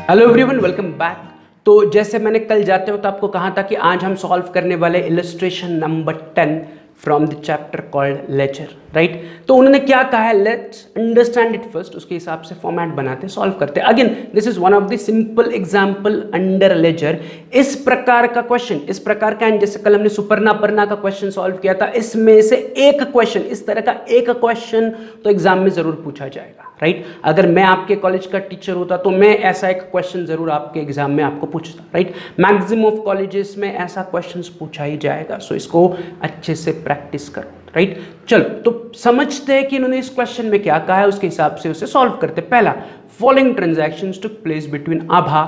Hello everyone, welcome back. तो जैसे मैंने कल जाते वक्त आपको कहा था कि आज हम सॉल्व करने वाले illustration number 10 from the chapter called laser, right. तो उन्होंने क्या कहा है, लेट्स अंडरस्टैंड इट फर्स्ट, उसके हिसाब से फॉर्मेट बनाते सॉल्व करते। Again this is one of the simple example under ledger. इस प्रकार का क्वेश्चन, इस प्रकार का, जैसे कल हमने सुपर्णा परना का क्वेश्चन सॉल्व किया था, इसमें से एक क्वेश्चन, इस तरह का एक क्वेश्चन तो एग्जाम में जरूर पूछा जाएगा, राइट। अगर मैं आपके कॉलेज का टीचर होता तो मैं ऐसा एक क्वेश्चन जरूर आपके एग्जाम में आपको पूछता, राइट। मैक्सिमम ऑफ कॉलेजेस में ऐसा क्वेश्चन पूछा ही जाएगा, सो इसको अच्छे से प्रैक्टिस करो, राइट। चलो तो समझते हैं कि इन्होंने इस क्वेश्चन में क्या कहा है, उसके हिसाब से उसे सॉल्व करते। पहला, following transactions took place between Abha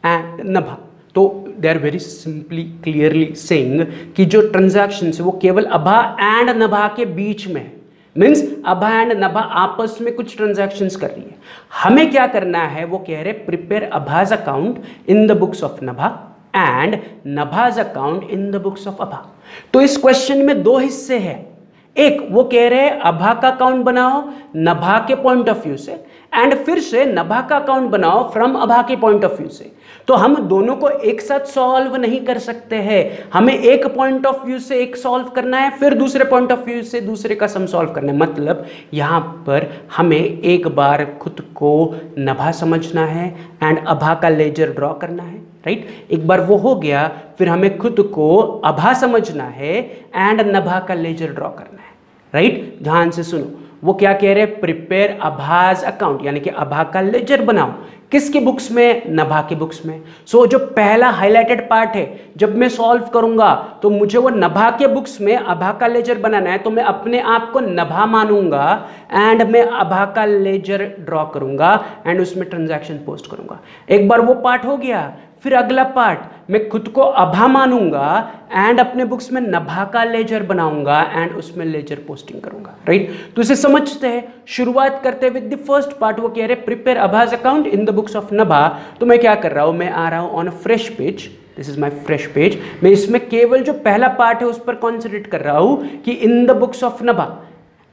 and Nabha. तो they are very simply clearly saying कि जो ट्रांजैक्शन है वो केवल आभा एंड नभा के बीच में है। मीन्स आभा एंड नभा आपस में कुछ ट्रांजैक्शंस कर रही है। हमें क्या करना है, वो कह रहे prepare Abha's account in the books of Nabha and Nabha's account in the books of Abha. तो इस क्वेश्चन में दो हिस्से हैं। एक, वो कह रहे हैं आभा का अकाउंट बनाओ नभा के पॉइंट ऑफ व्यू से, एंड फिर से नभा का अकाउंट बनाओ फ्रॉम आभा के पॉइंट ऑफ व्यू से। तो हम दोनों को एक साथ सॉल्व नहीं कर सकते हैं, हमें एक पॉइंट ऑफ व्यू से एक सॉल्व करना है, फिर दूसरे पॉइंट ऑफ व्यू से दूसरे का सम सॉल्व करना है। मतलब यहां पर हमें एक बार खुद को नभा समझना है एंड आभा का लेजर ड्रॉ करना है, राइट। एक बार वो हो गया, फिर हमें खुद को आभा समझना है एंड नभा का लेजर ड्रॉ करना है, राइट। ध्यान से सुनो, वो क्या कह रहे हैं, प्रिपेयर आभाज अकाउंट, यानी कि आभा का लेजर बनाओ। किसके बुक्स में, नभा के बुक्स में। सो जो पहला हाईलाइटेड पार्ट है, जब मैं सॉल्व करूंगा तो मुझे वो नभा के बुक्स में आभा का लेजर बनाना है, तो मैं अपने आप को नभा मानूंगा एंड मैं आभा का लेजर ड्रॉ करूंगा एंड उसमें ट्रांजैक्शन पोस्ट करूंगा। एक बार वो पार्ट हो गया, फिर अगला पार्ट, मैं खुद को आभा मानूंगा एंड अपने बुक्स में नभा का लेजर बनाऊंगा एंड उसमें लेजर पोस्टिंग करूंगा, राइट। तो इसे समझते हैं। शुरुआत करते हैं विद द फर्स्ट पार्ट। वो कह रहे prepare Abha's account in the books of Nabha. तो मैं क्या कर रहा हूं, मैं आ रहा हूं on a fresh page, this is my fresh page. मैं इसमें केवल जो पहला पार्ट है उस पर कॉन्सेंट्रेट कर रहा हूं कि in the books of Nabha,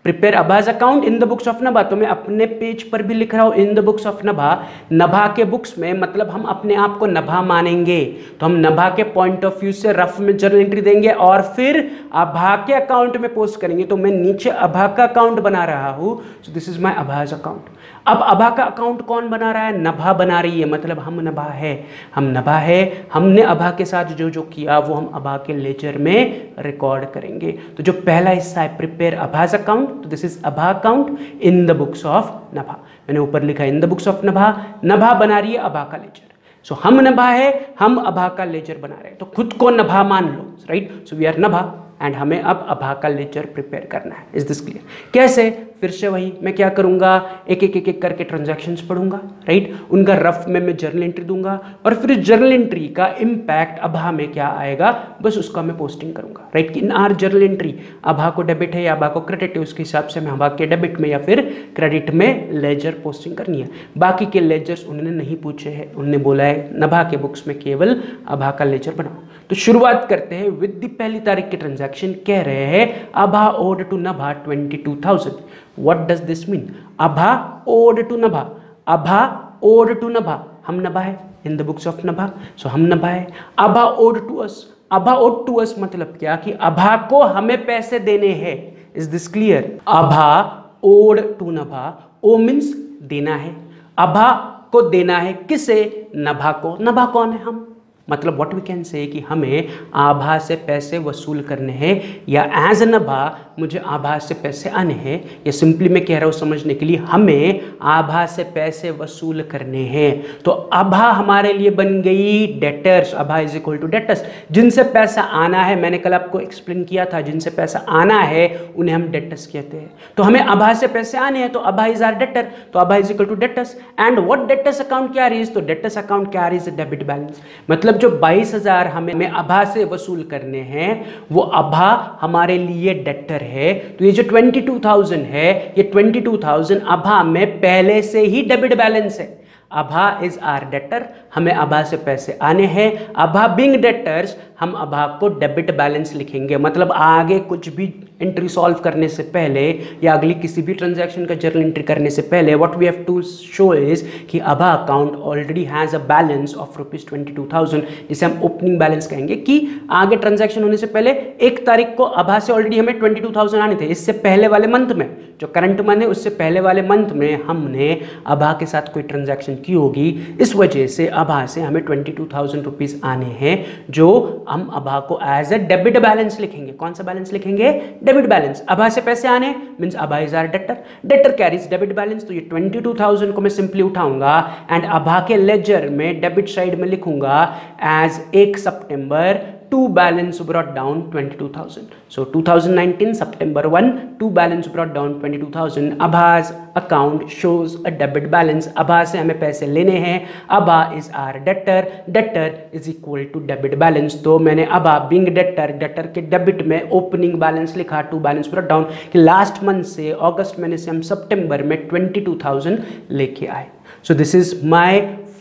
prepare Abha's account in the books of Nabha. तो मैं अपने पेज पर भी लिख रहा हूं in the books of Nabha. Nabha के बुक्स में मतलब हम अपने आप को नभा मानेंगे, तो हम नभा के पॉइंट ऑफ व्यू से रफ में जर्नल एंट्री देंगे और फिर आभा के अकाउंट में पोस्ट करेंगे। तो मैं नीचे आभा का अकाउंट बना रहा हूं, so this is my Abha's account. अब आभा का अकाउंट कौन बना रहा है, नभा बना रही है, मतलब हम नभा है, हम नभा है। हमने आभा के साथ जो जो किया वो हम आभा के लेजर में रिकॉर्ड करेंगे। तो जो पहला हिस्सा है प्रिपेयर आभाज अकाउंट, तो this is Abha account in the books of Nabha. मैंने ऊपर लिखा in the books of Nabha, Nabha बना रही है आभा का लेजर। सो हम नभा है, हम आभा का लेजर बना रहे हैं, तो खुद को नभा मान लो, right. So we are Nabha and हमें अब आभा का लेजर प्रिपेयर करना है। Is this clear? कैसे? फिर से वही मैं क्या करूंगा, एक एक एक एक करके ट्रांजैक्शंस पढ़ूंगा, राइट। उनका रफ में मैं जर्नल एंट्री दूंगा और फिर जर्नल एंट्री का इंपैक्ट आभा में क्या आएगा, बस उसका मैं पोस्टिंग करूंगा, राइट। कि इन आर जर्नल एंट्री आभा को डेबिट है या आभा को क्रेडिट है, उसके हिसाब से मैं आभा के डेबिट में या फिर क्रेडिट में लेजर पोस्टिंग करनी है। बाकी के लेजर्स उन्होंने नहीं पूछे हैं, उन्होंने बोला है नभा के बुक्स में केवल आभा का लेजर बनाओ। तो शुरुआत करते हैं विद द पहली तारीख के ट्रांजैक्शन। कह रहे हैं Abha owed to Nabha 22,000। What does this mean? Abha owed to Nabha, Abha owed to Nabha, हम नभा है in the books of Nabha, so हम नभा है। Abha owed to us, Abha owed to us मतलब क्या, कि आभा को हमें पैसे देने हैं। Is this clear? Abha owed to Nabha, owe means देना है, आभा को देना है, किसे, नभा को। नभा कौन है, हम, मतलब व्हाट वी कैन से कि हमें आभा से पैसे वसूल करने हैं, या एज नभा मुझे आभा से पैसे आने हैं, या सिंपली मैं कह रहा हूँ समझने के लिए हमें आभा से पैसे वसूल करने हैं। तो आभा हमारे लिए बन गई debtors. Abha is equal to debtors, जिनसे पैसा आना है। मैंने कल आपको एक्सप्लेन किया था, जिनसे पैसा आना है उन्हें हम डेटर्स कहते हैं। तो हमें आभा से पैसे आने हैं, तो आभा इज आर डेटर, तो Abha is equal to debtors. And what debtors account carries, तो debtors account carries debit balance. मतलब जो 22,000 हमें आभा से वसूल करने हैं वो आभा हमारे लिए डेटर है। तो ये जो 22,000 है, ये 22,000 आभा में पहले से ही डेबिट बैलेंस है। आभा इज आर डेटर, हमें आभा से पैसे आने हैं। आभा बिंग डेटर्स, हम आभा को डेबिट बैलेंस लिखेंगे, मतलब आगे कुछ भी एंट्री सॉल्व करने से पहले या अगली किसी भी ट्रांजैक्शन का जर्नल एंट्री करने से पहले what we have to show is कि Abha account already has a balance of ₹22,000, जिसे हम ओपनिंग बैलेंस कहेंगे कि आगे ट्रांजैक्शन होने से पहले 1 तारीख को अभा से ऑलरेडी हमें 22,000 आने थे। इससे पहले वाले मंथ में, जो करंट मंथ है उससे पहले वाले मंथ में हमने अभा के साथ कोई ट्रांजैक्शन की होगी, इस वजह से अभा से हमें 22,000 रुपीज आने हैं, जो हम अभा को एज ए डेबिट बैलेंस लिखेंगे। कौन सा बैलेंस लिखेंगे? Debit balance. अभा से पैसे आने means Abha is our debtor, debtor carries debit balance. तो ये 22,000 को मैं सिंपली उठाऊंगा एंड अभा के लेजर में डेबिट साइड में लिखूंगा एज 1 सितंबर to balance brought down 22,000. So 2019 September 1, to balance brought down 22,000. Abha's account shows a debit balance. Abha से हमें पैसे लेने हैं, Abha is our debtor, debtor is equal to debit balance. तो मैंने Abha being debtor, debtor के debit में opening balance लिखा to balance brought down कि लास्ट मंथ से अगस्त महीने से हम सितंबर में 22,000 लेके आए। So this is my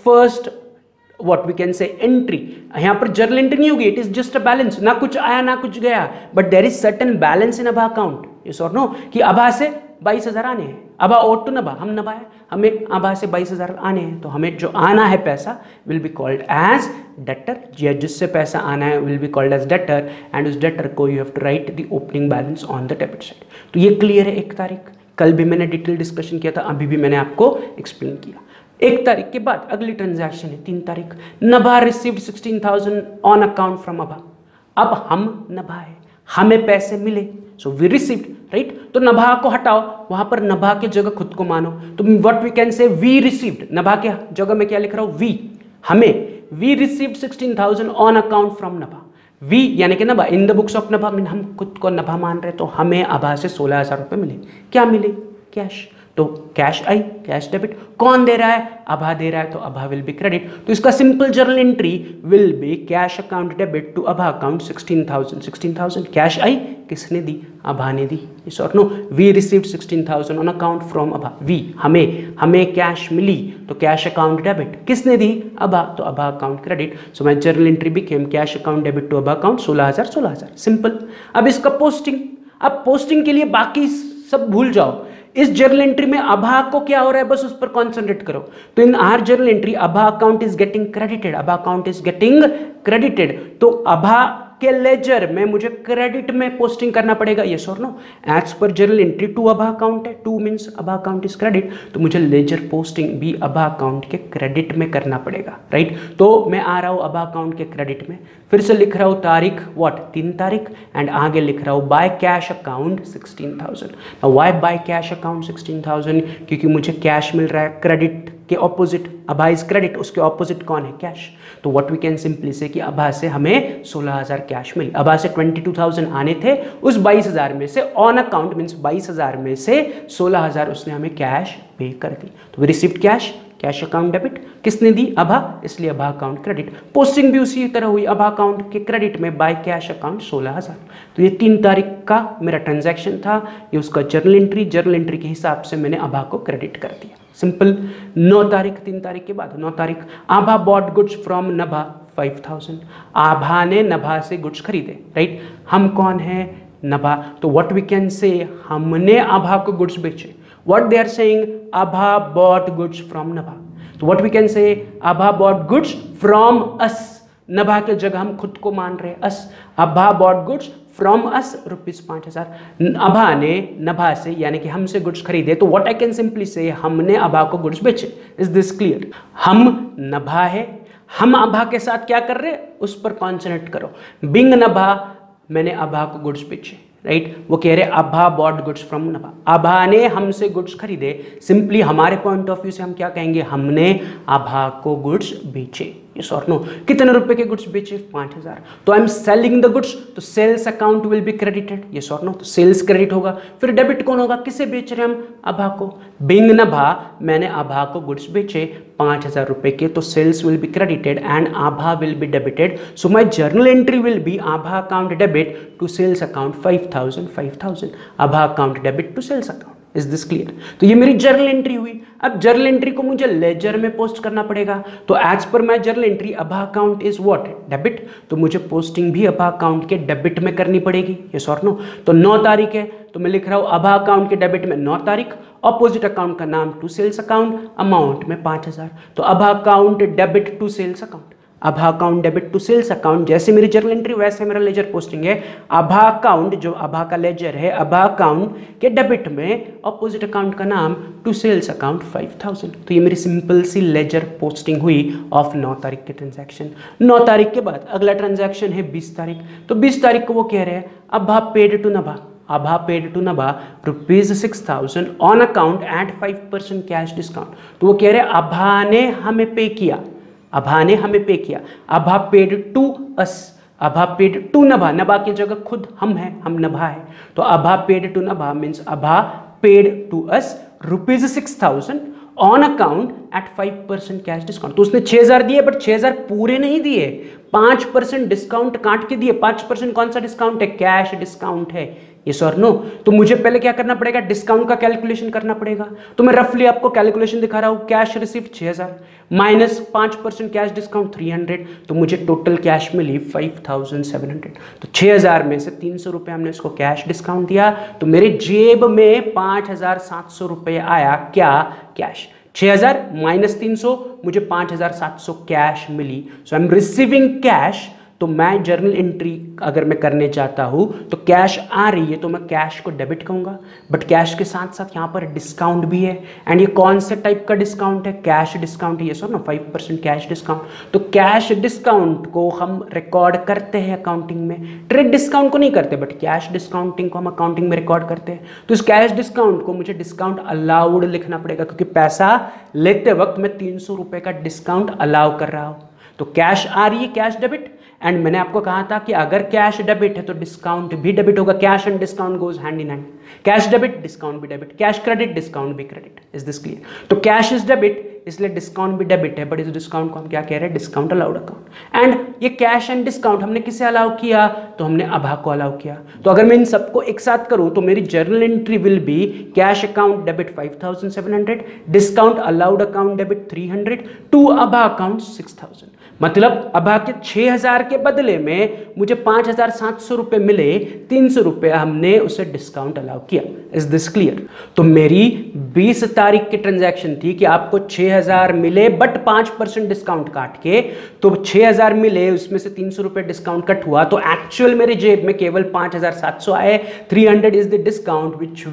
first what we can say entry. यहाँ पर जर्नल एंट्री नहीं होगी, it is just a balance, ना कुछ आया ना कुछ गया, but there is certain balance in Abha account. Yes और नो कि अभा से 22,000 आने हैं, अभा ओट टू नभा, हम नभा है, हमें अभा से 22,000 आने हैं, तो हमें जो आना है पैसा will be called as debtor, जिससे पैसा आना है will be called as debtor, and उस डेटर को you have to write the opening balance on the debit side. तो ये क्लियर है 1 तारीख। कल भी मैंने डिटेल डिस्कशन किया था, अभी भी मैंने आपको एक्सप्लेन किया। 1 तारीख के बाद अगली ट्रांजैक्शन है 3 तारीख। नभा रिसीव्ड 16,000 ऑन अकाउंट फ्रॉम अभा। अब हम नभा है, हमें पैसे मिले, सो वी रिसीव्ड, राइट। तो नभा को हटाओ, वहां पर नभा के जगह खुद को मानो, तो what we can say we received. Nabha के जगह में क्या लिख रहा हूं? वी, हमें, we received 16,000 on account from Nabha. We यानी कि Nabha, in the books of Nabha, mean हम खुद को नभा मान रहे, तो हमें अभा से 16,000 रुपये मिले। क्या मिले? कैश। तो कैश आई, कैश डेबिट। कौन दे रहा है? अभा दे रहा है, तो अभा विल बी क्रेडिट। तो इसका simple journal entry will be cash account debit to Abha account 16,000। 16,000 cash आई, किसने दी? अभा ने दी। यस और no? We received 16,000 on account from Abha. We, हमें कैश मिली, तो कैश अकाउंट डेबिट, किसने दी? अभा, तो Abha account credit. So my journal entry became cash account debit to Abha account 16,000, 16,000। Simple. अब इसका पोस्टिंग, अब पोस्टिंग के लिए बाकी सब भूल जाओ, इस जर्नल एंट्री में अभा को क्या हो रहा है बस उस पर कॉन्सेंट्रेट करो। तो in our journal entry Abha account is getting credited, Abha account is getting credited, तो अभा के लेजर में मुझे क्रेडिट में पोस्टिंग करना पड़ेगा। यस और no? As per journal entry to Abha account है, to means Abha account is credit, तो मुझे लेजर पोस्टिंग भी अभा अकाउंट के क्रेडिट में करना पड़ेगा, राइट। तो मैं आ रहा हूं अभा अकाउंट के क्रेडिट में, फिर से लिख रहा हूं तारीख व्हाट 3 तारीख, एंड आगे लिख रहा हूं bye cash account 16,000। Now why bye cash account 16,000? क्योंकि मुझे कैश मिल रहा है, क्रेडिट के ऑपोजिट अभा इज क्रेडिट, उसके ऑपोजिट कौन है? कैश। तो व्हाट वी कैन सिंपली से कि अभा से हमें 16,000 कैश मिली। अभा से 22,000 आने थे, उस 22,000 में से ऑन अकाउंट मींस 22,000 में से 16,000 उसने हमें कैश पे कर दी। तो we received cash, cash account debit, किसने दी? अभा, इसलिए अभा अकाउंट क्रेडिट। पोस्टिंग भी उसी तरह हुई, अभा अकाउंट के क्रेडिट में बाय कैश अकाउंट 16,000। तो ये 3 तारीख का मेरा ट्रांजैक्शन था, ये उसका जर्नल एंट्री के हिसाब से मैंने अभा को क्रेडिट कर दिया। सिंपल। 9 तारीख, 3 तारीख के बाद 9 तारीख, आभा बॉट गुड्स फ्रॉम नभा 5,000। आभा ने नभा से गुड्स खरीदे, राइट। हम कौन है? नभा। तो व्हाट वी कैन से, हमने आभा को गुड्स बेचे। What they are saying? Abha bought goods from Nabha. तो what we can say, Abha bought goods from us. Nabha के जगह हम खुद को मान रहे us. Abha bought goods from us ₹5,000। Abha ने नभा से यानी कि हमसे गुड्स खरीदे, तो व्हाट आई कैन सिंपली से, हमने अभा को गुड्स बेचे। Is this clear? हम नभा है, हम अभा के साथ क्या कर रहे हैं उस पर कॉन्सेंट्रेट करो। बिंग नभा, मैंने अभा को गुड्स बेचे, राइट। वो कह रहे अभा बॉट गुड्स फ्रॉम नभा, अभा ने हमसे गुड्स खरीदे। सिंपली हमारे पॉइंट ऑफ व्यू से हम क्या कहेंगे? हमने अभा को गुड्स बेचे। यस और नो? कितने रुपए के गुड्स बेचे? 5,000। तो I am selling the goods, तो sales account will be credited. Yes और नो? तो सेल्स क्रेडिट होगा। फिर डेबिट कौन होगा? किसे बेच रहे हम? अभा को। बिंग नभा, मैंने अभा को गुड्स बेचे 5,000 रुपए के, तो sales will be credited and Abha will be debited. So my journal entry will be Abha account debit to sales account 5,000। Abha account debit to sales account. Is this clear? तो ये मेरी जर्नल एंट्री हुई। अब जर्नल एंट्री को मुझे laser में post करना पड़ेगा, तो as per my journal entry Abha account is what? Debit. तो मुझे पोस्टिंग भी अबा अकाउंट के डेबिट में करनी पड़ेगी, यस और नो? तो 9 तारीख है तो मैं लिख रहा हूं अबा अकाउंट के डेबिट में 9 तारीख, ऑपोजिट अकाउंट का नाम टू सेल्स अकाउंट, अमाउंट में 5000। तो Abha account debit to sales account, Abha account debit to sales account, जैसे मेरी जर्नल एंट्री वैसे मेरा लेजर पोस्टिंग है। अबा अकाउंट जो अबा का लेजर है, अबा अकाउंट के डेबिट में ऑपोजिट अकाउंट का नाम टू सेल्स अकाउंट 5000। तो ये मेरी सिंपल सी लेजर पोस्टिंग हुई ऑफ 9 तारीख के ट्रांजैक्शन। 9 तारीख के बाद अगला ट्रांजैक्शन है 20 तारीख। तो 20 तारीख को वो कह रहे हैं अबा paid to Nabha, Abha paid to Nabha ₹6000 on account at 5% cash discount. तो वो कह रहे हैं अभा ने हमें पे किया, अभा ने हमें पे किया, Abha paid to us, Abha paid to Nabha, Nabha की जगह खुद हम हैं, हम नभा है। तो Abha paid to Nabha means Abha paid to us ₹6000 on account at 5% cash discount. तो उसने 6000 दिए बट 6000 पूरे नहीं दिए, 5% डिस्काउंट काट के दिए। 5% कौन सा डिस्काउंट है? कैश डिस्काउंट है, यस और नो? तो मुझे पहले क्या करना पड़ेगा? डिस्काउंट का कैलकुलेशन करना पड़ेगा। तो मैं रफली आपको कैलकुलेशन दिखा रहा हूं। Cash receive 6000 minus 5% cash discount 300, तो मुझे टोटल कैश मिली 5700। तो 6000 में से 300 रुपये हमने इसको कैश डिस्काउंट दिया, तो मेरे जेब में 5700 रुपये आया। क्या? कैश। 6000 माइनस 300, मुझे 5700 कैश मिली। So I am receiving cash. तो मैं जर्नल एंट्री अगर मैं करने चाहता हूं तो कैश आ रही है तो मैं कैश को डेबिट कहूंगा, बट कैश के साथ साथ यहां पर डिस्काउंट भी है। एंड ये कौन से टाइप का डिस्काउंट है? कैश डिस्काउंट है, ये सो ना 5% कैश डिस्काउंट। तो कैश डिस्काउंट को हम रिकॉर्ड करते हैं अकाउंटिंग में, ट्रेड डिस्काउंट को नहीं करते बट कैश डिस्काउंटिंग को हम अकाउंटिंग में रिकॉर्ड करते हैं। तो इस कैश डिस्काउंट को मुझे डिस्काउंट अलाउड लिखना पड़ेगा, क्योंकि पैसा लेते वक्त मैं 300 रुपये का डिस्काउंट अलाउ कर रहा हूं। तो कैश आ रही है, कैश डेबिट। एंड मैंने आपको कहा था कि अगर कैश डेबिट है तो डिस्काउंट भी डेबिट होगा। Cash and discount goes hand in hand. Cash debit discount भी डेबिट, कैश क्रेडिट डिस्काउंट भी क्रेडिट। Is this clear? तो कैश इज डेबिट इसलिए डिस्काउंट भी डेबिट है, बट इस डिस्काउंट को हम क्या कह रहे हैं? Discount allowed account. एंड ये कैश एंड डिस्काउंट हमने किसे अलाउ किया? तो हमने अभा को अलाउ किया। तो अगर मैं इन सबको एक साथ करूं तो मेरी journal entry will be cash account debit 5700, discount allowed account debit 300, to Abha account 6000। मतलब अभा के 6000 के बदले में मुझे 5700 रुपये मिले, 300 रुपये हमने उसे डिस्काउंट अलाउ किया। Is this clear? तो मेरी 20 तारीख की ट्रांजैक्शन थी कि आपको 6000 मिले बट 5% डिस्काउंट काट के, तो 6000 मिले उसमें से 300 रुपये डिस्काउंट कट हुआ, तो एक्चुअल मेरे जेब में केवल 5700 आए। 300 is the discount which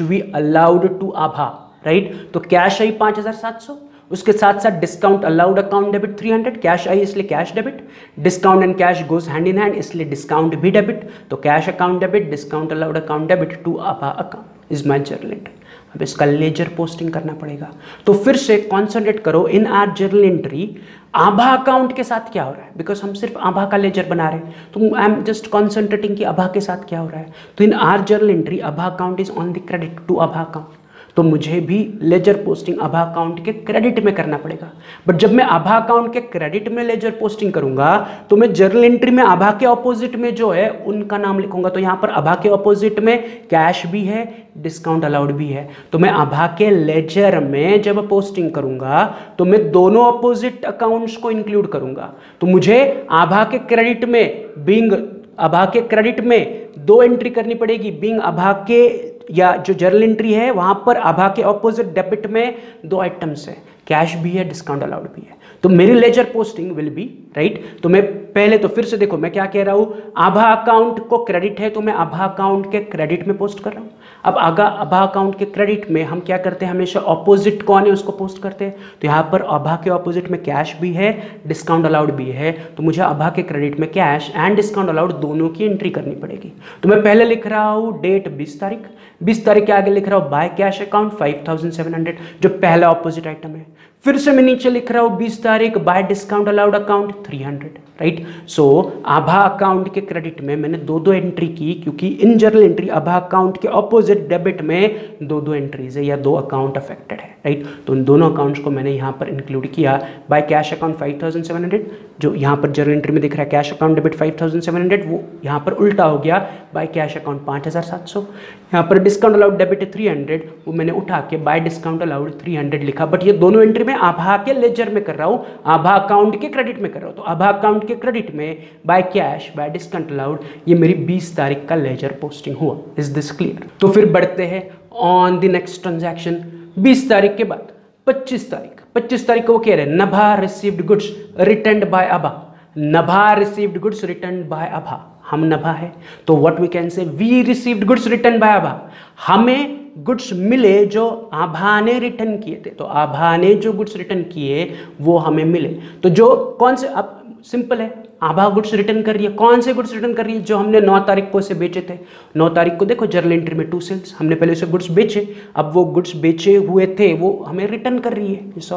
we allowed to Abha, right? तो कैश आई 5700, उसके साथ साथ discount allowed account debit 300, cash आई इसलिए cash debit, discount and cash goes hand in hand इसलिए डिस्काउंट भी डेबिट। तो cash account debit, discount allowed account debit to Abha account is my journal entry. अब इसका लेजर पोस्टिंग करना पड़ेगा। तो फिर से कॉन्सेंट्रेट करो इन our journal entry Abha account के साथ क्या हो रहा है, बिकॉज हम सिर्फ आभा का लेजर बना रहे हैं। तो आई एम जस्ट कॉन्सेंट्रेटिंग कि आभा के साथ क्या हो रहा है। तो in our journal entry Abha account is on the credit to Abha account, तो मुझे भी लेजर पोस्टिंग आभा अकाउंट के क्रेडिट में करना पड़ेगा। बट जब मैं आभा अकाउंट के क्रेडिट में लेजर पोस्टिंग करूंगा तो मैं जर्नल एंट्री में आभा के ऑपोजिट में जो है उनका नाम लिखूंगा। तो यहां पर आभा के ऑपोजिट में कैश भी है, डिस्काउंट अलाउड भी है। तो मैं आभा के लेजर में जब पोस्टिंग करूंगा तो मैं दोनों ऑपोजिट अकाउंट्स को इंक्लूड करूंगा। तो मुझे आभा के क्रेडिट में बीइंग आभा के क्रेडिट में 2 एंट्री करनी पड़ेगी। बीइंग आभा के या जो जर्नल एंट्री है वहां पर आभा के ऑपोजिट डेबिट में 2 आइटम्स है, कैश भी है, डिस्काउंट अलाउड भी है। तो मेरी ledger posting will be right. तो मैं पहले तो फिर से देखो मैं क्या कह रहा हूं, आभा अकाउंट को क्रेडिट है तो मैं आभा अकाउंट के क्रेडिट में पोस्ट कर रहा हूं। अब आभा अकाउंट के क्रेडिट में हम क्या करते हैं, हमेशा ऑपोजिट कौन है उसको पोस्ट करते हैं। तो यहाँ पर आभा के ऑपोजिट में कैश भी है, डिस्काउंट अलाउड भी है, तो मुझे आभा के क्रेडिट में कैश एंड डिस्काउंट अलाउड दोनों की एंट्री करनी पड़ेगी। तो मैं पहले लिख रहा हूँ डेट 20 तारीख, 20 तारीख के आगे लिख रहा हूँ बाय कैश अकाउंट 5700 जो पहला ऑपोजिट आइटम है। फिर से मैं नीचे लिख रहा हूँ 20 तारीख bye discount allowed account 300। Right. सो आभा अकाउंट के क्रेडिट में मैंने दो दो एंट्री की, क्योंकि इन जर्नल एंट्री आभा अकाउंट के ऑपोजिट डेबिट में दो दो एंट्रीज है या दो अकाउंट अफेक्टेड है, राइट। तो इन दोनों अकाउंट्स को मैंने यहाँ पर इंक्लूड किया। बाय कैश अकाउंट 5700, जो यहाँ पर जर्नल एंट्री में दिख रहा है कैश अकाउंट डेबिट 5700, वो यहाँ पर उल्टा हो गया, बाय कैश अकाउंट 5700। यहाँ पर डिस्काउंट अलाउड डेबिट 300, वो मैंने उठा के बाय डिस्काउंट अलाउड 300 लिखा। बट ये दोनों एंट्री में आभा के लेजर में कर रहा हूँ, आभा अकाउंट के क्रेडिट में कर रहा हूँ। तो आभा अकाउंट के क्रेडिट में by cash by discount allowed ये मेरी 20 तारीख का लेजर पोस्टिंग हुआ। Is this clear? तो फिर बढ़ते हैं ऑन द नेक्स्ट ट्रांजैक्शन। 20 तारीख के बाद 25 तारीख को वो कह रहे हैं Nabha received goods returned by Abha. Nabha received goods returned by Abha, हम नभा है तो what we can say, we received goods return by Abha. हमें गुड्स मिले जो आभा ने रिटर्न किए थे, तो आभा ने जो गुड्स रिटर्न किए वो हमें मिले। तो जो कौन से, अब सिंपल है, आभा गुड्स रिटर्न कर रही है। कौन से गुड्स रिटर्न कर रही है? जो हमने 9 तारीख को से बेचे थे। 9 तारीख को देखो जर्नल एंट्री में 2 सेल्स, हमने पहले से गुड्स बेचे, अब वो गुड्स बेचे हुए थे वो हमें रिटर्न कर रही है।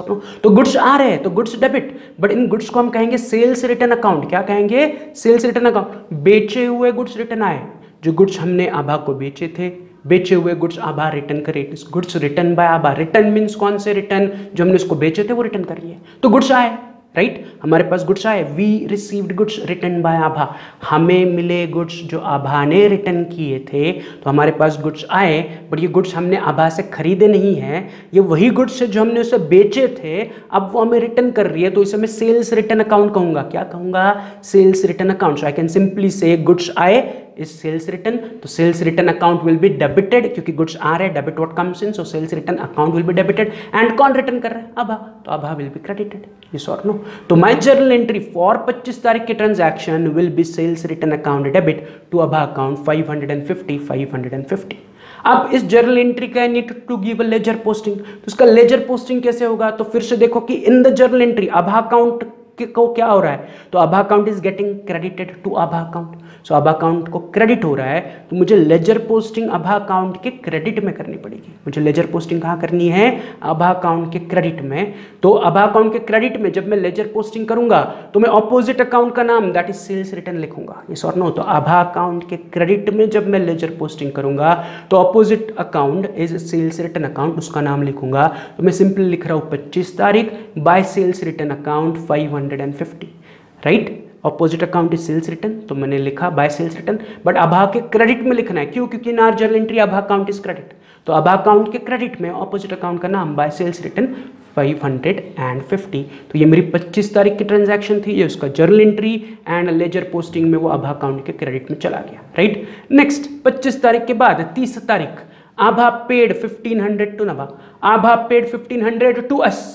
तो गुड्स आ रहे हैं तो गुड्स डेबिट, बट इन गुड्स को हम कहेंगे सेल्स रिटर्न अकाउंट। क्या कहेंगे? Sales return account. बेचे हुए गुड्स रिटर्न आए, जो गुड्स हमने आभा को बेचे थे, बेचे हुए गुड्स आभा रिटर्न करे। Goods return by Abha. Return means कौन से रिटर्न? जो हमने उसको बेचे थे वो रिटर्न कर रही है। तो गुड्स आए, राइट, हमारे पास गुड्स आए। We received goods return by Abha, हमें मिले गुड्स जो आभा ने रिटर्न किए थे। तो हमारे पास गुड्स आए, बट ये गुड्स हमने आभा से खरीदे नहीं है, ये वही गुड्स है जो हमने उसे बेचे थे, अब वो हमें रिटर्न कर रही है। तो इसे मैं सेल्स रिटर्न अकाउंट कहूंगा। क्या कहूंगा? Sales return account. So I can simply say goods आए is sales return, तो sales return account will be debited, क्योंकि गुड्स आ रहे हैं, debit what comes in, so sales return account will be debited. And कौन return कर रहा है? आभा, तो Abha will be credited. Yes और नो? तो माय जर्नल एंट्री फॉर 25 तारीख के transaction will be sales return account debit to Abha account 550। अब इस जर्नल एंट्री का need to give a ledger posting. तो इसका लेजर पोस्टिंग कैसे होगा? तो फिर से देखो कि in the journal entry Abha account को क्या हो रहा है? तो Abha account is getting credited to Abha account. So Abha account को क्रेडिट हो रहा है, तो मुझे लेजर पोस्टिंग आभा अकाउंट के क्रेडिट में करनी पड़ेगी। मुझे लेजर पोस्टिंग कहाँ करनी है? आभा अकाउंट के क्रेडिट में। तो आभा अकाउंट के क्रेडिट में जब मैं लेजर पोस्टिंग करूंगा तो मैं ऑपोजिट अकाउंट का नाम दैट इज सेल्स रिटर्न लिखूंगा। यस और नो? तो आभा अकाउंट के क्रेडिट में जब मैं लेजर पोस्टिंग करूंगा तो opposite account is sales return account, उसका नाम लिखूंगा। तो मैं सिंपली लिख रहा हूँ 25 तारीख by sales return account 550, right. Opposite account is sales return, तो मैंने लिखा by sales return, but Abha के क्रेडिट में लिखना है। क्यों? क्योंकि in our journal entry Abha account is credit, तो आभा अकाउंट के क्रेडिट में ऑपोजिट अकाउंट का नाम बाय सेल्स रिटर्न 550। तो ये मेरी 25 तारीख की ट्रांजैक्शन थी, ये उसका journal entry and ledger posting में वो आभा अकाउंट के क्रेडिट में चला गया, राइट। नेक्स्ट 25 तारीख के बाद 30 तारीख, Abha paid 1500 to Nabha. Abha paid 1500 to us.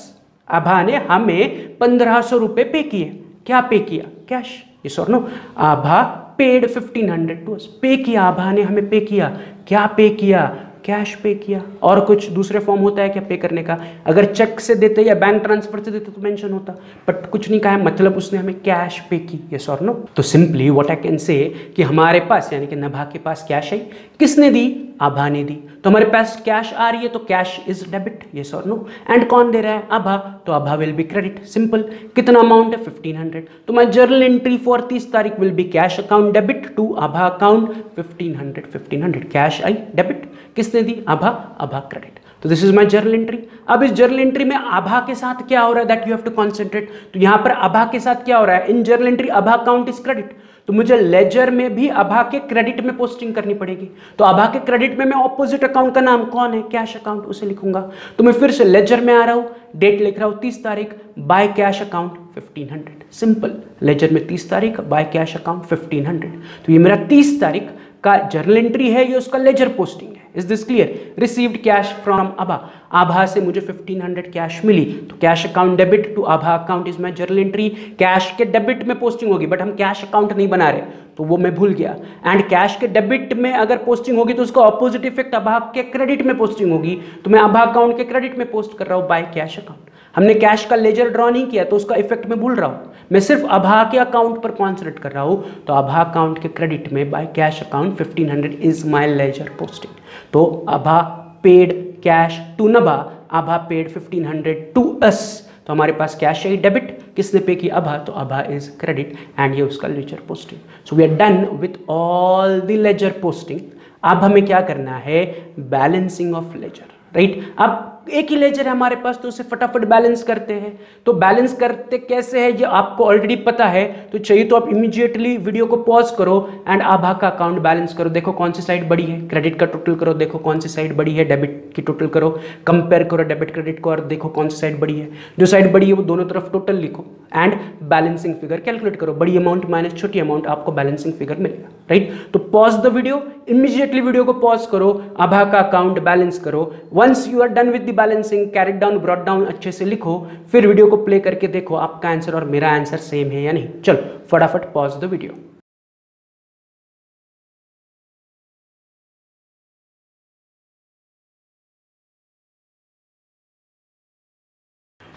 Abha ने हमें 1500 रुपये पे किए। क्या पे किया? कैश। यस और no? Abha paid 1500 to us. Pay किया, आभा ने हमें पे किया। क्या पे किया? कैश पे किया। और कुछ दूसरे फॉर्म होता है क्या पे करने का? अगर चेक से देते या बैंक ट्रांसफर से देते तो मेंशन होता, बट कुछ नहीं कहा है, मतलब उसने हमें कैश पे की। यस और नो? तो simply what I can say कि हमारे पास यानी कि नभा के पास कैश है। किसने दी? आभा ने दी। तो हमारे पास कैश आ रही है तो कैश इज डेबिट। यस और नो? एंड कौन दे रहा है? आभा, तो Abha will be credit. Simple. कितना अमाउंट है? 1500। तो माय जर्नल एंट्री फॉर 30 तारीख will be cash account debit to Abha account 1500। Cash आई डेबिट, किसने दी? आभा, आभा क्रेडिट। तो this is my journal entry. अब इस जर्नल एंट्री में आभा के साथ क्या हो रहा है that you have to concentrate. तो यहां पर आभा के साथ क्या हो रहा है? In journal entry Abha account is credit, तो मुझे लेजर में भी आभा के क्रेडिट में पोस्टिंग करनी पड़ेगी। तो आभा के क्रेडिट में मैं ऑपोजिट अकाउंट का नाम कौन है? कैश अकाउंट, उसे लिखूंगा। तो मैं फिर से लेजर में आ रहा हूं, डेट लिख रहा हूं 30 तारीख by cash account 1500। Simple. Ledger में 30 तारीख बाय कैश अकाउंट 1500। तो ये मेरा 30 तारीख का जर्नल एंट्री है, ये उसका लेजर पोस्टिंग है। Is this clear? Received cash from Abha. Abha से मुझे 1500 कैश मिली, तो cash account debit to Abha account is my journal entry. Cash के डेबिट में पोस्टिंग होगी, बट हम कैश अकाउंट नहीं बना रहे, तो वो मैं भूल गया। एंड कैश के डेबिट में अगर पोस्टिंग होगी तो उसका ऑपोजिट इफेक्ट आभा के क्रेडिट में पोस्टिंग होगी, तो मैं आभा अकाउंट के क्रेडिट में पोस्ट कर रहा हूँ बाय कैश अकाउंट। हमने कैश का लेजर ड्रॉ नहीं किया तो उसका इफेक्ट मैं भूल रहा हूँ, मैं सिर्फ आभा के अकाउंट पर कॉन्सेंट्रेट कर रहा हूँ। तो आभा अकाउंट के क्रेडिट में by cash account 1500 is my ledger posting. तो Abha paid cash to Nabha, Abha paid 1500 to us. तो हमारे पास कैश है डेबिट, किसने पे की? अभा, तो अभा इज क्रेडिट एंड ये उसका ledger posting. So we are done with all the ledger posting. अब हमें क्या करना है? Balancing of ledger, right. अब एक ही लेजर है हमारे पास तो उसे फटाफट बैलेंस करते हैं। तो बैलेंस करते कैसे है ये आपको ऑलरेडी पता है, तो चाहिए तो आप इमीडिएटली वीडियो को पॉज करो एंड आभा का अकाउंट बैलेंस करो। देखो कौन सी साइड बड़ी है, क्रेडिट का टोटल करो, देखो कौन सी साइड बड़ी है, डेबिट की टोटल करो, कंपेयर करो डेबिट क्रेडिट को और देखो कौन सी साइड बड़ी है। जो साइड बड़ी है वो दोनों तरफ टोटल लिखो एंड बैलेंसिंग फिगर कैलकुलेट करो। बड़ी अमाउंट माइनस छोटी अमाउंट, आपको बैलेंसिंग फिगर मिलेगा, राइट। तो pause the video, immediately video को पॉज करो, आभा का अकाउंट बैलेंस करो। Once you are done with the balancing, carried down brought down अच्छे से लिखो, फिर वीडियो को प्ले करके देखो आपका आंसर और मेरा आंसर सेम है या नहीं। चलो फटाफट पॉज द वीडियो।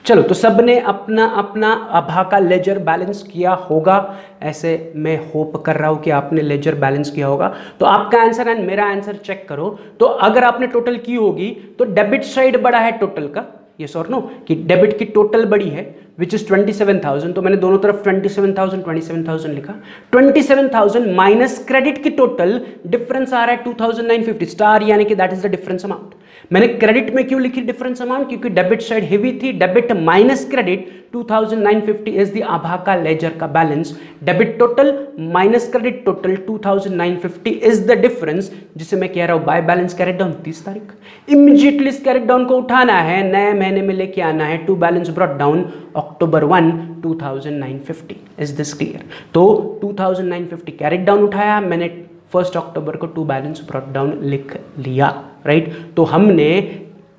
चलो तो सबने अपना अपना आभा का लेजर बैलेंस किया होगा, ऐसे मैं होप कर रहा हूं कि आपने लेजर बैलेंस किया होगा। तो आपका आंसर एंड मेरा आंसर चेक करो। तो अगर आपने टोटल की होगी तो डेबिट साइड बड़ा है टोटल का, यस और नो, कि डेबिट की टोटल बड़ी है विच इज 27,000। तो मैंने दोनों तरफ 27,000 लिखा। 27,000 माइनस क्रेडिट की टोटल, डिफरेंस आ रहा है 2,950 स्टार, यानी कि that is the difference amount. मैंने क्रेडिट में क्यों लिखी डिफरेंस अमाउंट? क्योंकि डेबिट साइड हेवी थी। Debit minus credit 2,950 is the Abha का लेजर का balance. Debit total minus credit total 2,950 is the difference, जिसे मैं कह रहा हूं बाय बैलेंस कैरेट डाउन 30 तारीख। इमीडिएटली इस कैरेट डाउन को उठाना है, नए महीने में लेके आना है। To balance brought down October 1, 2,950। Is this clear? तो 2,950 कैरेट डाउन उठाया मैंने, 1 अक्टूबर को टू बैलेंस ब्रॉट डाउन लिख लिया, राइट। तो हमने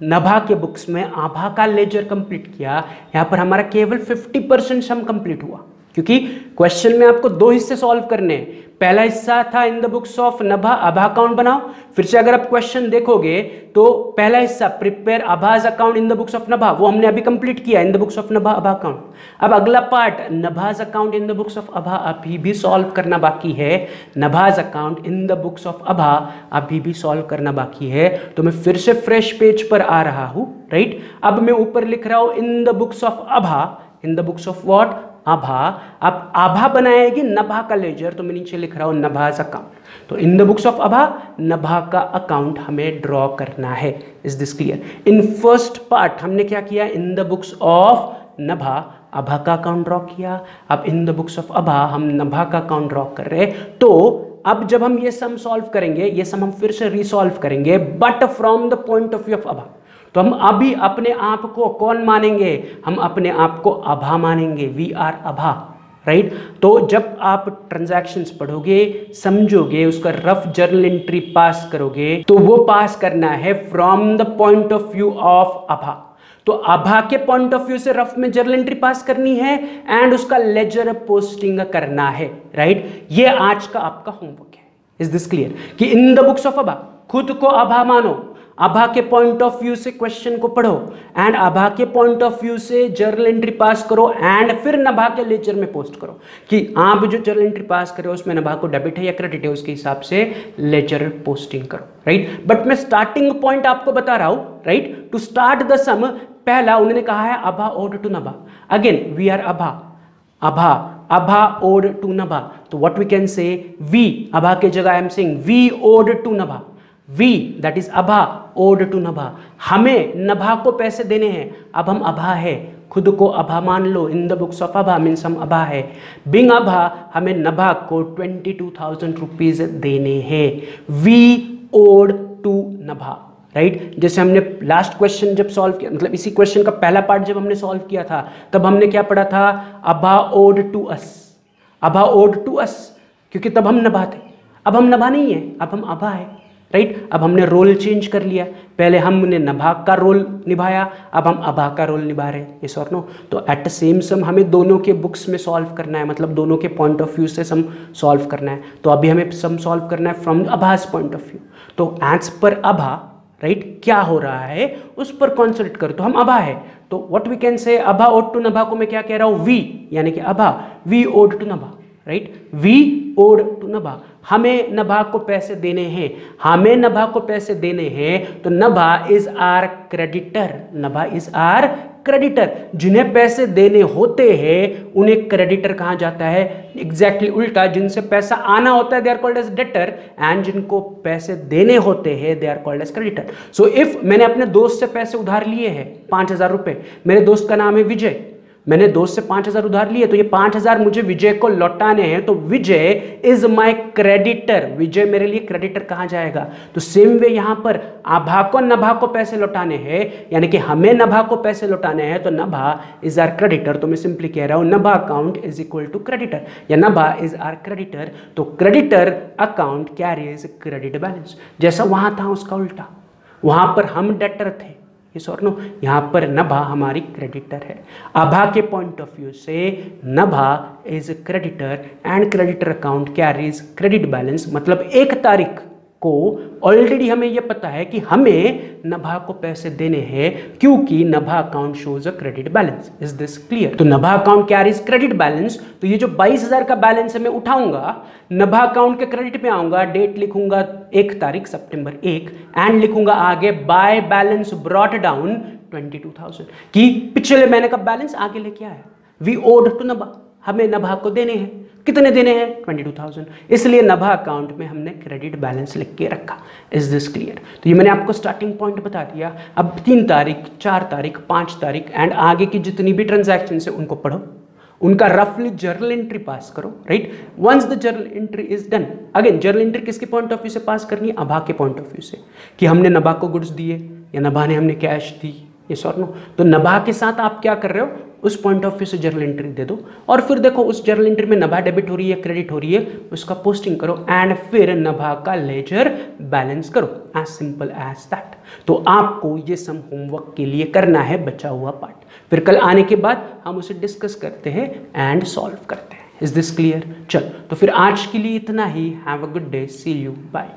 नभा के बुक्स में आभा का लेजर कंप्लीट किया। यहां पर हमारा केवल 50% सम कंप्लीट हुआ, क्योंकि क्वेश्चन में आपको दो हिस्से सॉल्व करने हैं। पहला हिस्सा था in the books of Nabha, Abha account बनाओ। फिर से अगर आप क्वेश्चन देखोगे तो पहला हिस्सा prepare Abha's account in the books of Nabha, वो हमने अभी कंप्लीट किया, in the books of Nabha Abha account. अब अगला part Nabha's account in the books of Abha अभी भी सॉल्व करना बाकी है। Nabha's account in the books of Abha अभी भी सॉल्व करना बाकी है। तो मैं फिर से फ्रेश पेज पर आ रहा हूं, राइट। अब मैं ऊपर लिख रहा हूं in the books of Abha, in the books of what? Abha. अब आभा बनाएगी नभा का लेजर, तो मैं नीचे लिख रहा हूं नभाज अकाउंट। तो इन द बुक्स ऑफ आभा नभा का अकाउंट हमें ड्रॉ करना है। Is this clear? In first part हमने क्या किया? In the books of Nabha आभा का अकाउंट ड्रॉ किया। अब इन द बुक्स ऑफ आभा हम नभा का अकाउंट ड्रॉ कर रहे हैं। तो अब जब हम ये सम सॉल्व करेंगे, ये सम हम फिर से रीसॉल्व करेंगे, but from the point of view of Abha. तो हम अभी अपने आप को कौन मानेंगे? हम अपने आप को आभा मानेंगे। We are Abha, right. तो जब आप ट्रांजैक्शंस पढ़ोगे, समझोगे, उसका रफ जर्नल एंट्री पास करोगे, तो वो पास करना है from the point of view of Abha. तो आभा के पॉइंट ऑफ व्यू से रफ में जर्नल एंट्री पास करनी है एंड उसका लेजर पोस्टिंग करना है, राइट। ये आज का आपका होमवर्क है। Is this clear? कि इन द बुक्स ऑफ आभा खुद को आभा मानो, आभा के पॉइंट ऑफ व्यू से क्वेश्चन को पढ़ो एंड आभा के पॉइंट ऑफ व्यू से जर्नल एंट्री पास करो एंड फिर नभा के लेजर में पोस्ट करो कि आप जो जर्नल एंट्री पास करो उसमें नभा को डेबिट है या क्रेडिट है, उसके हिसाब से लेजर पोस्टिंग करो, राइट। बट मैं स्टार्टिंग पॉइंट आपको बता रहा हूं, right. To start the sum, पहला उन्होंने कहा है Abha owed to Nabha. Again we are Abha, Abha Abha owed to Nabha. तो what we can say, we, Abha के जगह I am saying we owed to Nabha. We that is Abha owed to Nabha. हमें नभा को पैसे देने हैं। अब हम आभा है, खुद को आभा मान लो। In the books of Abha means हम आभा है। बिंग आभा हमें नभा को 22,000 रुपीज देने हैं। We owed to Nabha, right. जैसे हमने लास्ट क्वेश्चन जब सॉल्व किया, मतलब इसी क्वेश्चन का पहला पार्ट जब हमने सॉल्व किया था, तब हमने क्या पढ़ा था? Abha owed to us, Abha owed to us, क्योंकि तब हम नभा थे। अब हम नभा नहीं है, अब हम आभा है, राइट। अब हमने रोल चेंज कर लिया, पहले हमने नभा का रोल निभाया, अब हम आभा का रोल निभा रहे हैं, यस और नो। तो एट द सेम सम हमें दोनों के बुक्स में सॉल्व करना है, मतलब दोनों के पॉइंट ऑफ व्यू से सम सॉल्व करना है। तो अभी हमें सम सॉल्व करना है फ्रॉम आभास पॉइंट ऑफ व्यू। तो एज पर आभा, राइट, क्या हो रहा है उस पर कॉन्सेंट्रेट करो। तो हम आभा है, तो what we can say, Abha owed to नभा को मैं क्या कह रहा हूं? वी, यानी कि Abha, we owed to Nabha, right. We owed to Nabha, हमें नभा को पैसे देने हैं, हमें नभा को पैसे देने हैं। तो Nabha is our creditor, Nabha is our creditor. जिन्हें पैसे देने होते हैं उन्हें क्रेडिटर कहा जाता है। एग्जैक्टली उल्टा, जिनसे पैसा आना होता है they are called as debtor, and जिनको पैसे देने होते हैं they are called as creditor. So if मैंने अपने दोस्त से पैसे उधार लिए हैं 5,000 रुपए, मेरे दोस्त का नाम है विजय, मैंने दोस्त से 5,000 उधार लिए, तो ये 5,000 मुझे विजय को लौटाने हैं, तो विजय इज माय क्रेडिटर, विजय मेरे लिए क्रेडिटर कहा जाएगा। तो सेम वे यहां पर आभा को नभा को पैसे लौटाने हैं, यानी कि हमें नभा को पैसे लौटाने हैं, तो नभा इज आर क्रेडिटर। तो मैं सिंपली कह रहा हूं Nabha account is equal to creditor, या नभा इज आर क्रेडिटर। तो creditor account carries credit balance. जैसा वहां था उसका उल्टा, वहां पर हम डेटर थे, और नो, यहां पर नभा हमारी क्रेडिटर है। आभा के पॉइंट ऑफ व्यू से Nabha is creditor and creditor account carries credit balance. मतलब 1 तारीख को ऑलरेडी हमें यह पता है कि हमें नभा को पैसे देने हैं, क्योंकि Nabha account shows a credit balance. Is this clear? तो Nabha account carries credit balance. तो ये जो 22,000 का बैलेंस है मैं उठाऊंगा, नभा अकाउंट के क्रेडिट पे आऊंगा, डेट लिखूंगा 1 तारीख सितंबर 1, एंड लिखूंगा आगे बाय बैलेंस ब्रॉट डाउन 22,000, कि पिछले महीने का बैलेंस आगे लेके आया। वी ओड टू नभा, हमें नभा को देने हैं। कितने देने हैं? 22,000। इसलिए नभा अकाउंट में हमने क्रेडिट बैलेंस लिख के रखा। Is this clear? तो ये मैंने आपको स्टार्टिंग पॉइंट बता दिया। अब 3 तारीख, 4 तारीख, 5 तारीख एंड आगे की जितनी भी ट्रांजैक्शन है उनको पढ़ो, उनका रफली जर्नल एंट्री पास करो, right? Once the journal entry is done, again journal entry किसके पॉइंट ऑफ व्यू से पास करनी है? अभा के पॉइंट ऑफ व्यू से, कि हमने नभा को गुड्स दिए या नभा ने हमने कैश दी, ये और नो। तो नभा के साथ आप क्या कर रहे हो, उस पॉइंट ऑफ व्यू से जर्नल एंट्री दे दो, और फिर देखो उस जर्नल एंट्री में नभा डेबिट हो रही है, क्रेडिट हो रही है, उसका पोस्टिंग करो, एंड फिर नभा का लेजर बैलेंस करो। As simple as that. तो आपको ये सम होमवर्क के लिए करना है, बचा हुआ पार्ट, फिर कल आने के बाद हम उसे डिस्कस करते हैं एंड सॉल्व करते हैं। Is this clear? चलो, तो फिर आज के लिए इतना ही। Have a good day, see you, bye.